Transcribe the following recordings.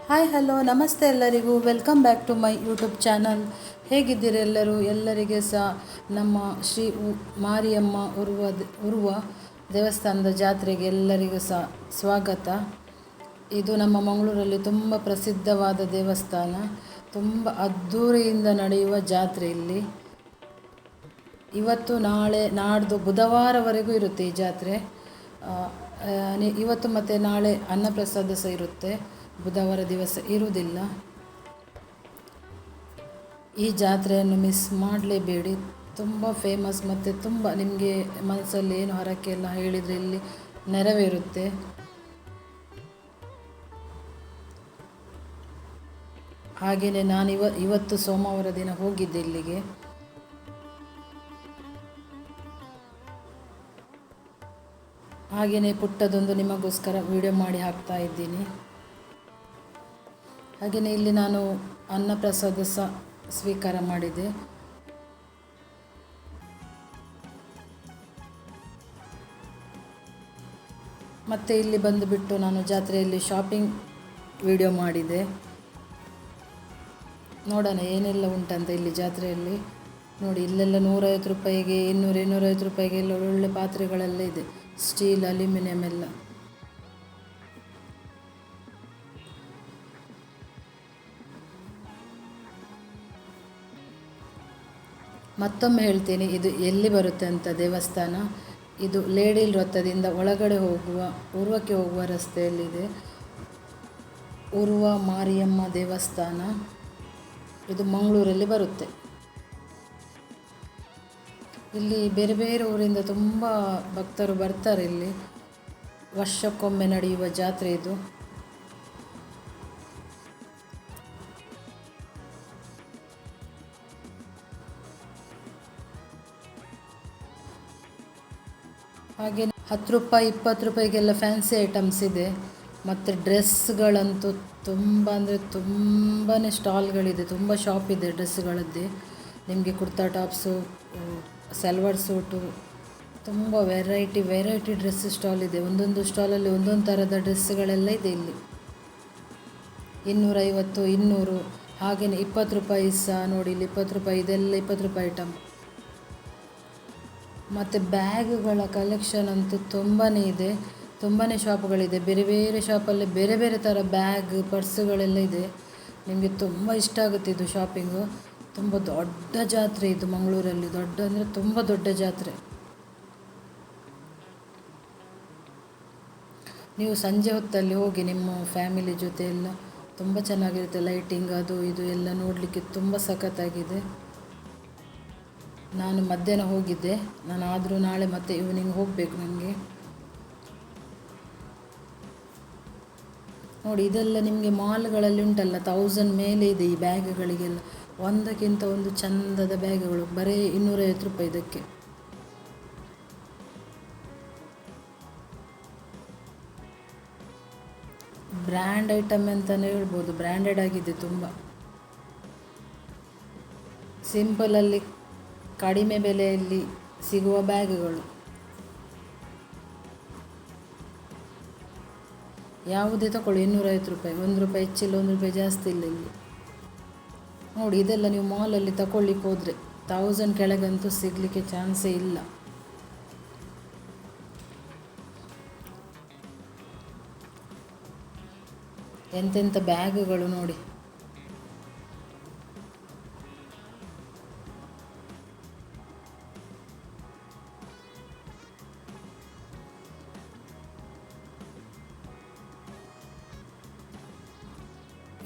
Hi hello ನಮಸ್ತೆ ಎಲ್ಲರಿಗೂ welcome back to my YouTube channel. ಹೇಗಿದ್ದೀರಿ ಎಲ್ಲರೂ? ಎಲ್ಲರಿಗೆ ಸಹ ನಮ್ಮ ಶ್ರೀ ಮಾರಿಯಮ್ಮ ಉರುವ ದೇವಸ್ಥಾನದ ಜಾತ್ರೆಗೆ ಎಲ್ಲರಿಗೂ ಸಹ ಸ್ವಾಗತ. ಇದು ನಮ್ಮ ಮಂಗಳೂರಲ್ಲಿ ತುಂಬ ಪ್ರಸಿದ್ಧವಾದ ದೇವಸ್ಥಾನ. ತುಂಬ ಅದ್ಧೂರಿಯಿಂದ ನಡೆಯುವ ಜಾತ್ರೆ ಇಲ್ಲಿ. ಇವತ್ತು ನಾಳೆ ನಾಡ್ದು ಬುಧವಾರವರೆಗೂ ಇರುತ್ತೆ ಈ ಜಾತ್ರೆ. ಇವತ್ತು ಮತ್ತು ನಾಳೆ ಅನ್ನಪ್ರಸಾದ ಸಹ ಇರುತ್ತೆ, ಬುಧವಾರ ದಿವಸ ಇರುವುದಿಲ್ಲ. ಈ ಜಾತ್ರೆಯನ್ನು ಮಿಸ್ ಮಾಡಲೇಬೇಡಿ. ತುಂಬ ಫೇಮಸ್ ಮತ್ತು ತುಂಬ ನಿಮಗೆ ಮನಸ್ಸಲ್ಲಿ ಏನು ಹರಕೆ ಎಲ್ಲ ಹೇಳಿದರೆ ಇಲ್ಲಿ ನೆರವೇರುತ್ತೆ. ಹಾಗೆಯೇ ನಾನು ಇವತ್ತು ಸೋಮವಾರ ದಿನ ಹೋಗಿದ್ದೆ ಇಲ್ಲಿಗೆ. ಹಾಗೆಯೇ ಪುಟ್ಟದೊಂದು ನಿಮಗೋಸ್ಕರ ವಿಡಿಯೋ ಮಾಡಿ ಹಾಕ್ತಾ ಇದ್ದೀನಿ. ಹಾಗೆಯೇ ಇಲ್ಲಿ ನಾನು ಅನ್ನಪ್ರಸಾದ ಸಹ ಸ್ವೀಕಾರ ಮಾಡಿದೆ. ಮತ್ತು ಇಲ್ಲಿ ಬಂದುಬಿಟ್ಟು ನಾನು ಜಾತ್ರೆಯಲ್ಲಿ ಶಾಪಿಂಗ್ ವಿಡಿಯೋ ಮಾಡಿದೆ. ನೋಡೋಣ ಏನೆಲ್ಲ ಉಂಟಂತ ಇಲ್ಲಿ ಜಾತ್ರೆಯಲ್ಲಿ. ನೋಡಿ, ಇಲ್ಲೆಲ್ಲ 150 ರೂಪಾಯಿಗೆ 250 ರೂಪಾಯಿಗೆ ಎಲ್ಲ ಒಳ್ಳೊಳ್ಳೆ ಪಾತ್ರೆಗಳೆಲ್ಲ ಇದೆ, ಸ್ಟೀಲ್, ಅಲ್ಯೂಮಿನಿಯಂ ಎಲ್ಲ. ಮತ್ತೊಮ್ಮೆ ಹೇಳ್ತೀನಿ, ಇದು ಎಲ್ಲಿ ಬರುತ್ತೆ ಅಂತ ದೇವಸ್ಥಾನ. ಇದು ಲೇಡಿಲ್ ವೃತ್ತದಿಂದ ಒಳಗಡೆ ಉರ್ವಕ್ಕೆ ಹೋಗುವ ರಸ್ತೆಯಲ್ಲಿದೆ ಉರುವ ಮಾರಿಯಮ್ಮ ದೇವಸ್ಥಾನ. ಇದು ಮಂಗಳೂರಲ್ಲಿ ಬರುತ್ತೆ. ಇಲ್ಲಿ ಬೇರೆ ಬೇರೆ ಊರಿಂದ ತುಂಬ ಭಕ್ತರು ಬರ್ತಾರೆ. ಇಲ್ಲಿ ವರ್ಷಕ್ಕೊಮ್ಮೆ ನಡೆಯುವ ಜಾತ್ರೆ ಇದು. ಹಾಗೆ 10 ರೂಪಾಯಿ 20 ರೂಪಾಯಿಗೆಲ್ಲ ಫ್ಯಾನ್ಸಿ ಐಟಮ್ಸ್ ಇದೆ. ಮತ್ತು ಡ್ರೆಸ್ಗಳಂತೂ ತುಂಬ ಅಂದರೆ ತುಂಬಾ ಸ್ಟಾಲ್ಗಳಿದೆ, ತುಂಬ ಶಾಪ್ ಇದೆ ಡ್ರೆಸ್ಗಳದ್ದೇ. ನಿಮಗೆ ಕುರ್ತಾ ಟಾಪ್ಸು, ಸಲ್ವಾರ್ ಸೂಟು, ತುಂಬ ವೆರೈಟಿ ಡ್ರೆಸ್ ಸ್ಟಾಲ್ ಇದೆ. ಒಂದೊಂದು ಸ್ಟಾಲಲ್ಲಿ ಒಂದೊಂದು ಥರದ ಡ್ರೆಸ್ಗಳೆಲ್ಲ ಇದೆ ಇಲ್ಲಿ. 250 200 ಹಾಗೆಯೇ 20 ರೂಪಾಯಿ ಸಹ ನೋಡಿ, ಇಲ್ಲಿ 20 ರೂಪಾಯಿ, ಇದೆಲ್ಲ 20 ರೂಪಾಯಿ ಐಟಮ್. ಮತ್ತು ಬ್ಯಾಗುಗಳ ಕಲೆಕ್ಷನ್ ಅಂತೂ ತುಂಬಾ ಇದೆ, ತುಂಬಾ ಶಾಪ್ಗಳಿದೆ. ಬೇರೆ ಬೇರೆ ಶಾಪಲ್ಲಿ ಬೇರೆ ಬೇರೆ ಥರ ಬ್ಯಾಗ್, ಪರ್ಸುಗಳೆಲ್ಲ ಇದೆ. ನಿಮಗೆ ತುಂಬ ಇಷ್ಟ ಆಗುತ್ತೆ ಇದು ಶಾಪಿಂಗು. ತುಂಬ ದೊಡ್ಡ ಜಾತ್ರೆ ಇದು ಮಂಗಳೂರಲ್ಲಿ. ದೊಡ್ಡ ಅಂದರೆ ತುಂಬ ದೊಡ್ಡ ಜಾತ್ರೆ. ನೀವು ಸಂಜೆ ಹೊತ್ತಲ್ಲಿ ಹೋಗಿ ನಿಮ್ಮ ಫ್ಯಾಮಿಲಿ ಜೊತೆ ಎಲ್ಲ, ತುಂಬ ಚೆನ್ನಾಗಿರುತ್ತೆ. ಲೈಟಿಂಗ್ ಅದು ಇದು ಎಲ್ಲ ನೋಡಲಿಕ್ಕೆ ತುಂಬ ಸಖತ್ತಾಗಿದೆ. ನಾನು ಮಧ್ಯಾಹ್ನ ಹೋಗಿದ್ದೆ, ನಾನು ಆದರೂ ನಾಳೆ ಮತ್ತೆ ಈವ್ನಿಂಗ್ ಹೋಗಬೇಕು ನನಗೆ. ನೋಡಿ, ಇದೆಲ್ಲ ನಿಮಗೆ ಮಾಲ್ಗಳಲ್ಲಿ ಉಂಟಲ್ಲ, 1000 ಮೇಲೆ ಇದೆ ಈ ಬ್ಯಾಗ್ಗಳಿಗೆಲ್ಲ. ಒಂದಕ್ಕಿಂತ ಒಂದು ಚಂದದ ಬ್ಯಾಗ್ಗಳು, ಬರೀ 250 ರೂಪಾಯಿ ಇದಕ್ಕೆ. ಬ್ರ್ಯಾಂಡ್ ಐಟಮ್ ಅಂತಲೇ ಹೇಳ್ಬೋದು, ಬ್ರ್ಯಾಂಡೆಡ್ ಆಗಿದೆ ತುಂಬ. ಸಿಂಪಲಲ್ಲಿ ಕಡಿಮೆ ಬೆಲೆಯಲ್ಲಿ ಸಿಗುವ ಬ್ಯಾಗ್ಗಳು. ಯಾವುದೇ ತಗೊಳ್ಳಿ 250 ರೂಪಾಯಿ, 1 ರೂಪಾಯಿ ಹೆಚ್ಚಿಲ್ಲ, 1 ರೂಪಾಯಿ ಜಾಸ್ತಿ ಇಲ್ಲ ಇಲ್ಲಿ. ನೋಡಿ, ಇದೆಲ್ಲ ನೀವು ಮಾಲಲ್ಲಿ ತಗೊಳ್ಳಿಕ್ಕೆ ಹೋದರೆ 1000 ಕೆಳಗಂತೂ ಸಿಗಲಿಕ್ಕೆ ಚಾನ್ಸೇ ಇಲ್ಲ. ಎಂತೆಂಥ ಬ್ಯಾಗುಗಳು ನೋಡಿ.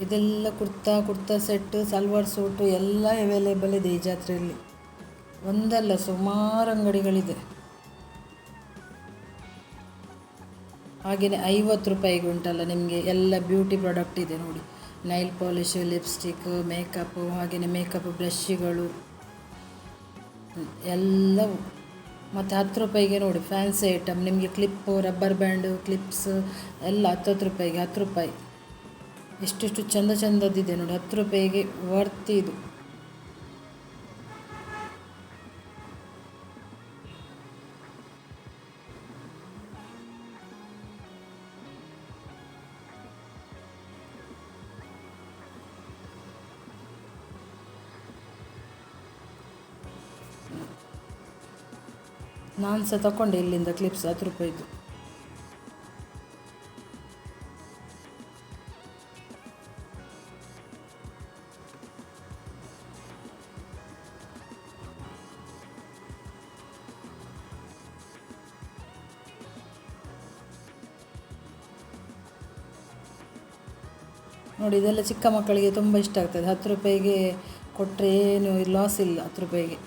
ಇದೆಲ್ಲ ಕುರ್ತಾ ಸೆಟ್ಟು, ಸಲ್ವಾರ್ ಸೂಟು ಎಲ್ಲ ಅವೈಲೇಬಲ್ ಇದೆ ಈ ಜಾತ್ರೆಯಲ್ಲಿ. ಒಂದಲ್ಲ, ಸುಮಾರು ಅಂಗಡಿಗಳಿದೆ. ಹಾಗೆಯೇ 50 ರೂಪಾಯಿಗೆ ಉಂಟಲ್ಲ ನಿಮಗೆ ಎಲ್ಲ ಬ್ಯೂಟಿ ಪ್ರಾಡಕ್ಟ್ ಇದೆ ನೋಡಿ. ನೈಲ್ ಪಾಲಿಶು, ಲಿಪ್ಸ್ಟಿಕ್, ಮೇಕಪ್ಪು, ಹಾಗೆಯೇ ಮೇಕಪ್ ಬ್ರಷ್ಗಳು ಎಲ್ಲವೂ. ಮತ್ತು 10 ರೂಪಾಯಿಗೆ ನೋಡಿ ಫ್ಯಾನ್ಸಿ ಐಟಮ್ ನಿಮಗೆ, ಕ್ಲಿಪ್ಪು, ರಬ್ಬರ್ ಬ್ಯಾಂಡು, ಕ್ಲಿಪ್ಸ್ ಎಲ್ಲ 10 ರೂಪಾಯಿಗೆ. 10 ರೂಪಾಯಿ ಎಷ್ಟೆಷ್ಟು ಚಂದದಿದೆ ನೋಡಿ. 10 ರೂಪಾಯಿಗೆ ವರ್ತ್ ಇದು. ನಾನು ಸಹ ತಗೊಂಡೆ ಇಲ್ಲಿಂದ ಕ್ಲಿಪ್ಸ್ 10 ರೂಪಾಯಿದು. ನೋಡಿ, ಇದೆಲ್ಲ ಚಿಕ್ಕ ಮಕ್ಕಳಿಗೆ ತುಂಬ ಇಷ್ಟ ಆಗ್ತದೆ. 10 ರೂಪಾಯಿಗೆ ಕೊಟ್ಟರೆ ಏನು ಲಾಸ್ ಇಲ್ಲ 10 ರೂಪಾಯಿಗೆ.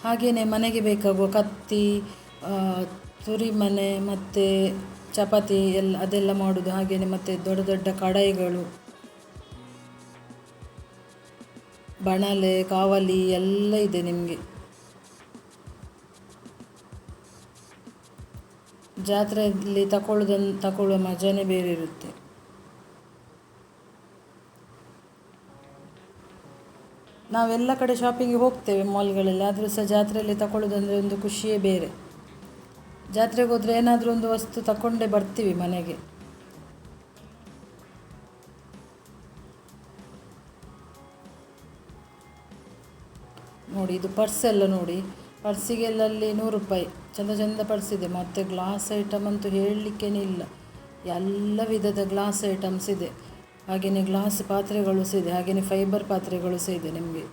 ಹಾಗೆಯೇ ಮನೆಗೆ ಬೇಕಾಗುವ ಕತ್ತಿ, ತುರಿಮನೆ ಮತ್ತು ಚಪಾತಿ ಅದೆಲ್ಲ ಮಾಡೋದು. ಹಾಗೆಯೇ ಮತ್ತು ದೊಡ್ಡ ದೊಡ್ಡ ಕಡಾಯಿಗಳು, ಬಾಣಲೆ, ಕಾವಲಿ ಎಲ್ಲ ಇದೆ ನಿಮಗೆ. ಜಾತ್ರೆಯಲ್ಲಿ ತಗೊಳ್ಳುವ ಮಜಾನೇ ಬೇರೆ ಇರುತ್ತೆ. ನಾವೆಲ್ಲ ಕಡೆ ಶಾಪಿಂಗಿಗೆ ಹೋಗ್ತೇವೆ ಮಾಲ್ಗಳಲ್ಲಿ, ಆದರೂ ಸಹ ಜಾತ್ರೆಯಲ್ಲಿ ತಗೊಳ್ಳೋದಂದರೆ ಒಂದು ಖುಷಿಯೇ ಬೇರೆ. ಜಾತ್ರೆಗೆ ಹೋದರೆ ಏನಾದರೂ ಒಂದು ವಸ್ತು ತಗೊಂಡೇ ಬರ್ತೀವಿ ಮನೆಗೆ. ನೋಡಿ, ಇದು ಪರ್ಸ್ ಎಲ್ಲ ನೋಡಿ, ಪರ್ಸಿಗೆಲ್ಲಲ್ಲಿ 100 ರೂಪಾಯಿ. ಚಂದ ಚಂದ ಪರ್ಸ್ ಇದೆ. ಮತ್ತು ಗ್ಲಾಸ್ ಐಟಮ್ ಅಂತೂ ಹೇಳಲಿಕ್ಕೇ ಇಲ್ಲ. ಎಲ್ಲ ವಿಧದ ಗ್ಲಾಸ್ ಐಟಮ್ಸ್ ಇದೆ. ಹಾಗೆಯೇ ಗ್ಲಾಸ್ ಪಾತ್ರೆಗಳು ಸಹ ಇದೆ. ಹಾಗೆಯೇ ಫೈಬರ್ ಪಾತ್ರೆಗಳು ಸಹ ಇದೆ ನಿಮಗೆ.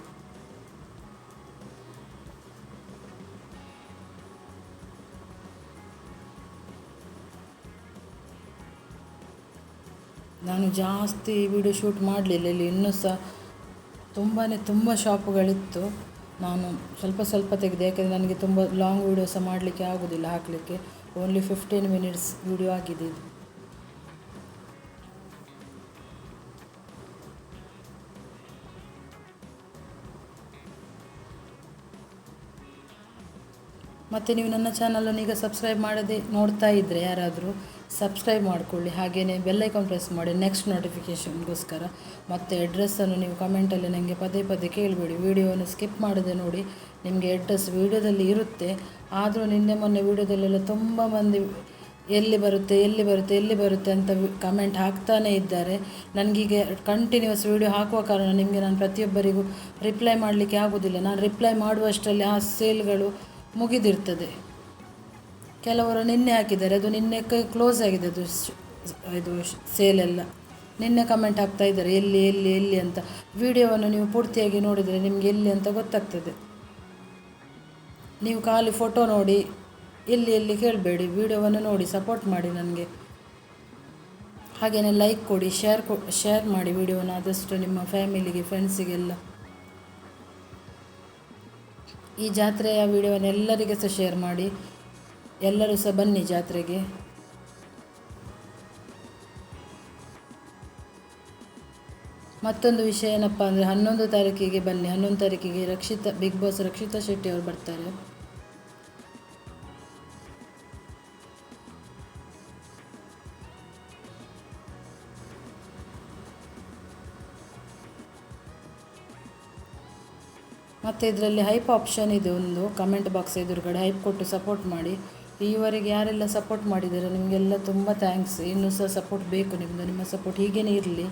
ನಾನು ಜಾಸ್ತಿ ವಿಡಿಯೋ ಶೂಟ್ ಮಾಡಲಿಲ್ಲ ಇಲ್ಲಿ. ಇನ್ನೂ ಸಹ ತುಂಬ ಶಾಪುಗಳಿತ್ತು. ನಾನು ಸ್ವಲ್ಪ ತೆಗೆದೆ, ಯಾಕೆಂದರೆ ನನಗೆ ತುಂಬ ಲಾಂಗ್ ವಿಡಿಯೋ ಸಹ ಮಾಡಲಿಕ್ಕೆ ಆಗೋದಿಲ್ಲ, ಹಾಕಲಿಕ್ಕೆ. ಓನ್ಲಿ 15 ಮಿನಿಟ್ಸ್ ವಿಡಿಯೋ ಆಗಿದೆ ಇದು. ಮತ್ತು ನೀವು ನನ್ನ ಚಾನಲನ್ನು ಈಗ ಸಬ್ಸ್ಕ್ರೈಬ್ ಮಾಡದೆ ನೋಡ್ತಾ ಇದ್ದರೆ ಯಾರಾದರೂ ಸಬ್ಸ್ಕ್ರೈಬ್ ಮಾಡಿಕೊಳ್ಳಿ. ಹಾಗೆಯೇ ಬೆಲ್ಲೈಕಾನ್ ಪ್ರೆಸ್ ಮಾಡಿ ನೆಕ್ಸ್ಟ್ ನೋಟಿಫಿಕೇಷನ್ಗೋಸ್ಕರ. ಮತ್ತು ಅಡ್ರೆಸ್ಸನ್ನು ನೀವು ಕಮೆಂಟಲ್ಲಿ ನನಗೆ ಪದೇ ಕೇಳಬೇಡಿ. ವಿಡಿಯೋವನ್ನು ಸ್ಕಿಪ್ ಮಾಡದೆ ನೋಡಿ. ನಿಮಗೆ ಅಡ್ರೆಸ್ ವಿಡಿಯೋದಲ್ಲಿ ಇರುತ್ತೆ. ಆದರೂ ನಿನ್ನೆ ಮೊನ್ನೆ ವಿಡಿಯೋದಲ್ಲೆಲ್ಲ ತುಂಬ ಮಂದಿ ಎಲ್ಲಿ ಬರುತ್ತೆ ಅಂತ ಕಮೆಂಟ್ ಹಾಕ್ತಾನೇ ಇದ್ದಾರೆ. ನನಗೀಗ ಕಂಟಿನ್ಯೂಸ್ ವಿಡಿಯೋ ಹಾಕುವ ಕಾರಣ ನಿಮಗೆ ನಾನು ಪ್ರತಿಯೊಬ್ಬರಿಗೂ ರಿಪ್ಲೈ ಮಾಡಲಿಕ್ಕೆ ಆಗೋದಿಲ್ಲ. ನಾನು ರಿಪ್ಲೈ ಮಾಡುವಷ್ಟರಲ್ಲಿ ಆ ಸೇಲ್ಗಳು ಮುಗಿದಿರ್ತದೆ. ಕೆಲವರು ನಿನ್ನೆ ಹಾಕಿದ್ದಾರೆ, ಅದು ನಿನ್ನೆ ಕ್ಲೋಸ್ ಆಗಿದೆ. ಇದು ಸೇಲೆಲ್ಲ ನಿನ್ನೆ ಕಮೆಂಟ್ ಹಾಕ್ತಾ ಇದ್ದಾರೆ ಎಲ್ಲಿ ಅಂತ. ವಿಡಿಯೋವನ್ನು ನೀವು ಪೂರ್ತಿಯಾಗಿ ನೋಡಿದರೆ ನಿಮಗೆ ಎಲ್ಲಿ ಅಂತ ಗೊತ್ತಾಗ್ತದೆ. ನೀವು ಖಾಲಿ ಫೋಟೋ ನೋಡಿ ಎಲ್ಲಿ ಕೇಳಬೇಡಿ. ವಿಡಿಯೋವನ್ನು ನೋಡಿ ಸಪೋರ್ಟ್ ಮಾಡಿ ನನಗೆ. ಹಾಗೆಯೇ ಲೈಕ್ ಕೊಡಿ, ಶೇರ್ ಮಾಡಿ ವಿಡಿಯೋನ ಆದಷ್ಟು ನಿಮ್ಮ ಫ್ಯಾಮಿಲಿಗೆ, ಫ್ರೆಂಡ್ಸಿಗೆಲ್ಲ. ಈ ಜಾತ್ರೆಯ ವಿಡಿಯೋವನ್ನು ಎಲ್ಲರಿಗೆ ಸಹ ಶೇರ್ ಮಾಡಿ. ಎಲ್ಲರೂ ಸಹ ಬನ್ನಿ ಜಾತ್ರೆಗೆ. ಮತ್ತೊಂದು ವಿಷಯ ಏನಪ್ಪ ಅಂದರೆ 11 ತಾರೀಕಿಗೆ ಬನ್ನಿ. 11 ತಾರೀಕಿಗೆ ಬಿಗ್ ಬಾಸ್ ರಕ್ಷಿತಾ ಶೆಟ್ಟಿ ಅವರು ಬರ್ತಾರೆ. ಮತ್ತು ಇದರಲ್ಲಿ ಹೈಪ್ ಆಪ್ಷನ್ ಇದೆ ಒಂದು, ಕಮೆಂಟ್ ಬಾಕ್ಸ್ ಎದುರುಗಡೆ ಹೈಪ್ ಕೊಟ್ಟು ಸಪೋರ್ಟ್ ಮಾಡಿ. ಈವರೆಗೆ ಯಾರೆಲ್ಲ ಸಪೋರ್ಟ್ ಮಾಡಿದ್ದಾರೆ ನಿಮಗೆಲ್ಲ ತುಂಬ ಥ್ಯಾಂಕ್ಸ್. ಇನ್ನೂ ಸಹ ಸಪೋರ್ಟ್ ಬೇಕು ನಿಮ್ಮದು. ನಿಮ್ಮ ಸಪೋರ್ಟ್ ಹೀಗೇ ಇರಲಿ.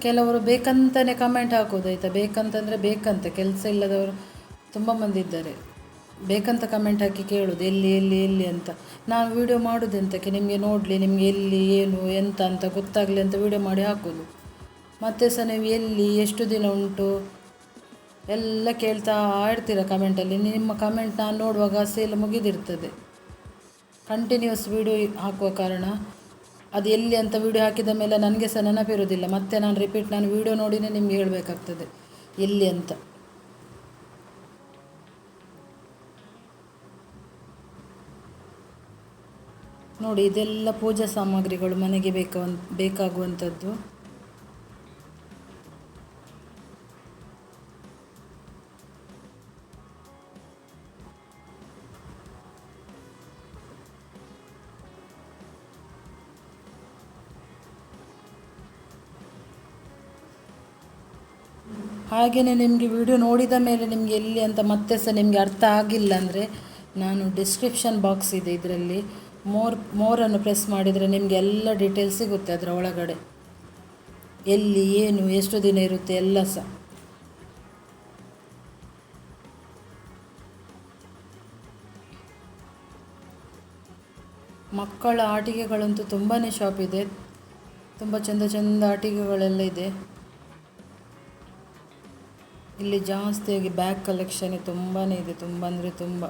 ಕೆಲವರು ಬೇಕಂತಲೇ ಕಮೆಂಟ್ ಹಾಕೋದಾಯ್ತಾ, ಬೇಕಂತ ಕೆಲಸ ಇಲ್ಲದವರು ತುಂಬ ಮಂದಿ ಇದ್ದಾರೆ. ಬೇಕಂತ ಕಮೆಂಟ್ ಹಾಕಿ ಕೇಳೋದು ಎಲ್ಲಿ ಅಂತ. ನಾನು ವೀಡಿಯೋ ಮಾಡೋದೆಂತಕ್ಕೆ, ನಿಮಗೆ ನೋಡಲಿ, ನಿಮಗೆ ಎಲ್ಲಿ ಏನು ಎಂತ ಅಂತ ಗೊತ್ತಾಗಲಿ ಅಂತ ವೀಡಿಯೋ ಮಾಡಿ ಹಾಕೋದು. ಮತ್ತೆ ಸಹ ನೀವು ಎಲ್ಲಿ ಎಷ್ಟು ದಿನ ಉಂಟು ಎಲ್ಲ ಕೇಳ್ತಾ ಇರ್ತೀರ ಕಮೆಂಟಲ್ಲಿ. ನಿಮ್ಮ ಕಮೆಂಟ್ ನಾನು ನೋಡುವಾಗ ಸೇಲ್ ಮುಗಿದಿರ್ತದೆ. ಕಂಟಿನ್ಯೂಸ್ ವೀಡಿಯೋ ಹಾಕುವ ಕಾರಣ ಅದು ಎಲ್ಲಿ ಅಂತ ವೀಡಿಯೋ ಹಾಕಿದ ಮೇಲೆ ನನಗೆ ಸಹ ನೆನಪಿರೋದಿಲ್ಲ. ಮತ್ತೆ ನಾನು ವೀಡಿಯೋ ನೋಡಿನೇ ನಿಮಗೆ ಹೇಳಬೇಕಾಗ್ತದೆ ಎಲ್ಲಿ ಅಂತ. ನೋಡಿ, ಇದೆಲ್ಲ ಪೂಜಾ ಸಾಮಗ್ರಿಗಳು ಮನೆಗೆ ಬೇಕಾಗುವಂಥದ್ದು. ಹಾಗೆಯೇ ನಿಮಗೆ ವಿಡಿಯೋ ನೋಡಿದ ಮೇಲೆ ನಿಮಗೆ ಎಲ್ಲಿ ಅಂತ ಮತ್ತೆ ಸಹ ನಿಮಗೆ ಅರ್ಥ ಆಗಿಲ್ಲ ಅಂದರೆ ನಾನು ಡಿಸ್ಕ್ರಿಪ್ಷನ್ ಬಾಕ್ಸ್ ಇದೆ ಇದರಲ್ಲಿ ಮೋರನ್ನು ಪ್ರೆಸ್ ಮಾಡಿದರೆ ನಿಮಗೆ ಎಲ್ಲ ಡೀಟೇಲ್ಸ್ ಸಿಗುತ್ತೆ ಅದರ ಒಳಗಡೆ, ಎಲ್ಲಿ ಏನು ಎಷ್ಟು ದಿನ ಇರುತ್ತೆ ಎಲ್ಲ ಸಹ. ಮಕ್ಕಳ ಆಟಿಕೆಗಳಂತೂ ತುಂಬಾ ಶಾಪ್ ಇದೆ, ತುಂಬ ಚೆಂದ ಚೆಂದ ಆಟಿಕೆಗಳೆಲ್ಲ ಇದೆ. ಇಲ್ಲಿ ಜಾಸ್ತಿಯಾಗಿ ಬ್ಯಾಗ್ ಕಲೆಕ್ಷನ್ ತುಂಬಾ ಇದೆ, ತುಂಬ ಅಂದರೆ ತುಂಬ.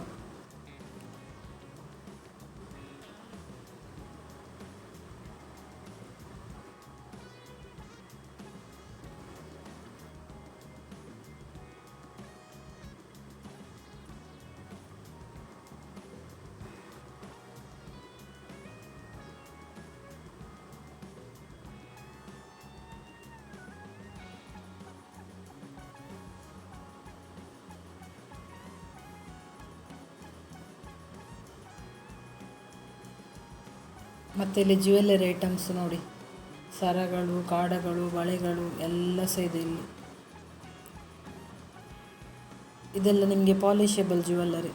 ಮತ್ತು ಇಲ್ಲಿ ಜ್ಯುವೆಲ್ಲರಿ ಐಟಮ್ಸ್ ನೋಡಿ, ಸರಗಳು, ಕಾಡಗಳು, ಬಳೆಗಳು ಎಲ್ಲ ಸಹ ಇದೆ ಇಲ್ಲಿ. ಇದೆಲ್ಲ ನಿಮಗೆ ಪಾಲಿಷಬಲ್ ಜ್ಯುವೆಲ್ಲರಿ.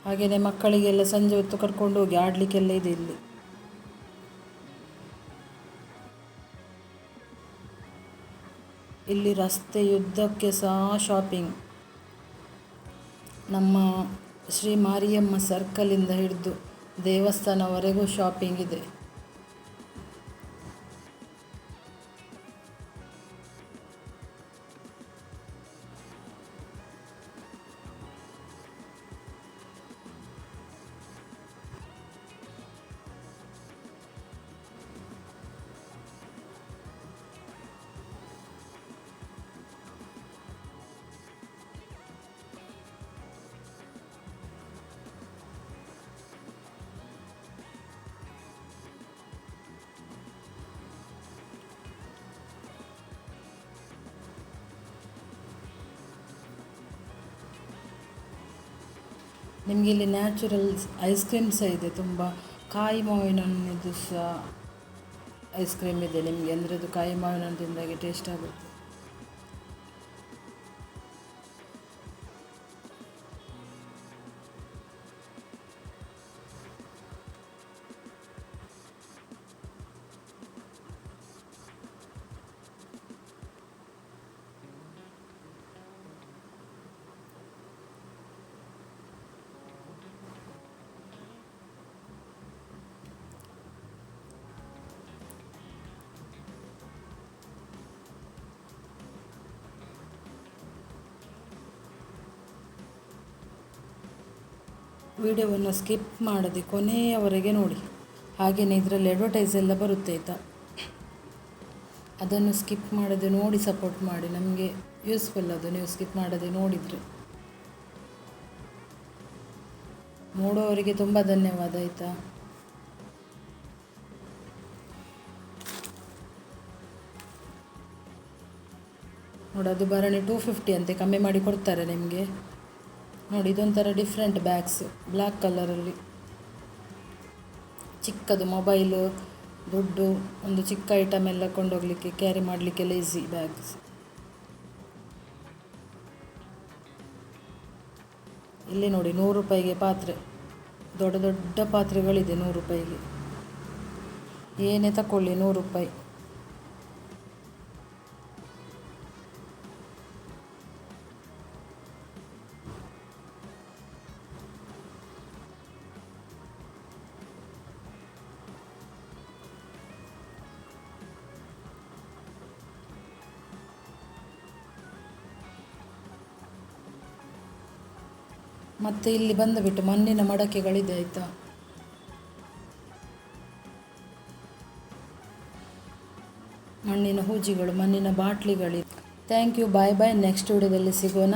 ಹಾಗೆಯೇ ಮಕ್ಕಳಿಗೆಲ್ಲ ಸಂಜೆ ಹೊತ್ತು ಕರ್ಕೊಂಡು ಹೋಗಿ ಆಡಲಿಕ್ಕೆಲ್ಲ ಇದೆ ಇಲ್ಲಿ. ಇಲ್ಲಿ ರಸ್ತೆಯುದ್ದಕ್ಕೆ ಸಹ ಶಾಪಿಂಗ್. ನಮ್ಮ ಶ್ರೀ ಮಾರಿಯಮ್ಮ ಸರ್ಕಲಿಂದ ಹಿಡಿದು ದೇವಸ್ಥಾನವರೆಗೂ ಶಾಪಿಂಗ್ ಇದೆ. ನಿಮಗೆ ಇಲ್ಲಿ ನ್ಯಾಚುರಲ್ ಐಸ್ ಕ್ರೀಮ್ ಸಹ ಇದೆ, ತುಂಬ ಕಾಯಿ ಮಾವಿನದ್ದು ಸಹ ಐಸ್ ಕ್ರೀಮ್ ಇದೆ ನಿಮಗೆ, ಅಂದರೆ ಅದು ಕಾಯಿ ಮಾವಿನದಿಂದಾಗಿ ಟೇಸ್ಟ್ ಆಗುತ್ತೆ. ವಿಡಿಯೋವನ್ನು ಸ್ಕಿಪ್ ಮಾಡದೆ ಕೊನೆಯವರೆಗೆ ನೋಡಿ. ಹಾಗೆಯೇ ಇದರಲ್ಲಿ ಅಡ್ವರ್ಟೈಸ್ ಎಲ್ಲ ಬರುತ್ತೆ ಆಯಿತಾ, ಅದನ್ನು ಸ್ಕಿಪ್ ಮಾಡದೆ ನೋಡಿ ಸಪೋರ್ಟ್ ಮಾಡಿ, ನಮಗೆ ಯೂಸ್ಫುಲ್ ಅದು ನೀವು ಸ್ಕಿಪ್ ಮಾಡದೆ ನೋಡಿದರೆ. ನೋಡೋವರಿಗೆ ತುಂಬ ಧನ್ಯವಾದ ಆಯಿತಾ. ನೋಡಿ ಅದು ಭರಣಿ 250 ಅಂತೆ, ಕಮ್ಮಿ ಮಾಡಿ ಕೊಡ್ತಾರೆ ನಿಮಗೆ. ನೋಡಿ ಇದೊಂಥರ ಡಿಫ್ರೆಂಟ್ ಬ್ಯಾಗ್ಸ್, ಬ್ಲ್ಯಾಕ್ ಕಲರಲ್ಲಿ ಚಿಕ್ಕದು, ಮೊಬೈಲು, ದುಡ್ಡು, ಒಂದು ಚಿಕ್ಕ ಐಟಮ್ ಎಲ್ಲ ಕೊಂಡೋಗಲಿಕ್ಕೆ ಕ್ಯಾರಿ ಮಾಡಲಿಕ್ಕೆಲ್ಲ ಈಸಿ ಬ್ಯಾಗ್ಸ್. ಇಲ್ಲಿ ನೋಡಿ 100 ರೂಪಾಯಿಗೆ ಪಾತ್ರೆ, ದೊಡ್ಡ ದೊಡ್ಡ ಪಾತ್ರೆಗಳಿದೆ 100 ರೂಪಾಯಿಗೆ. ಏನೇ ತಗೊಳ್ಳಿ 100 ರೂಪಾಯಿ. ಮತ್ತು ಇಲ್ಲಿ ಬಂದುಬಿಟ್ಟು ಮಣ್ಣಿನ ಮಡಕೆಗಳಿದೆ ಆಯಿತಾ. ಮಣ್ಣಿನ ಹೂಜಿಗಳು, ಮಣ್ಣಿನ ಬಾಟ್ಲಿಗಳಿದೆ. Thank you, bye bye. Next ವಿಡಿಯೋದಲ್ಲಿ ಸಿಗೋಣ.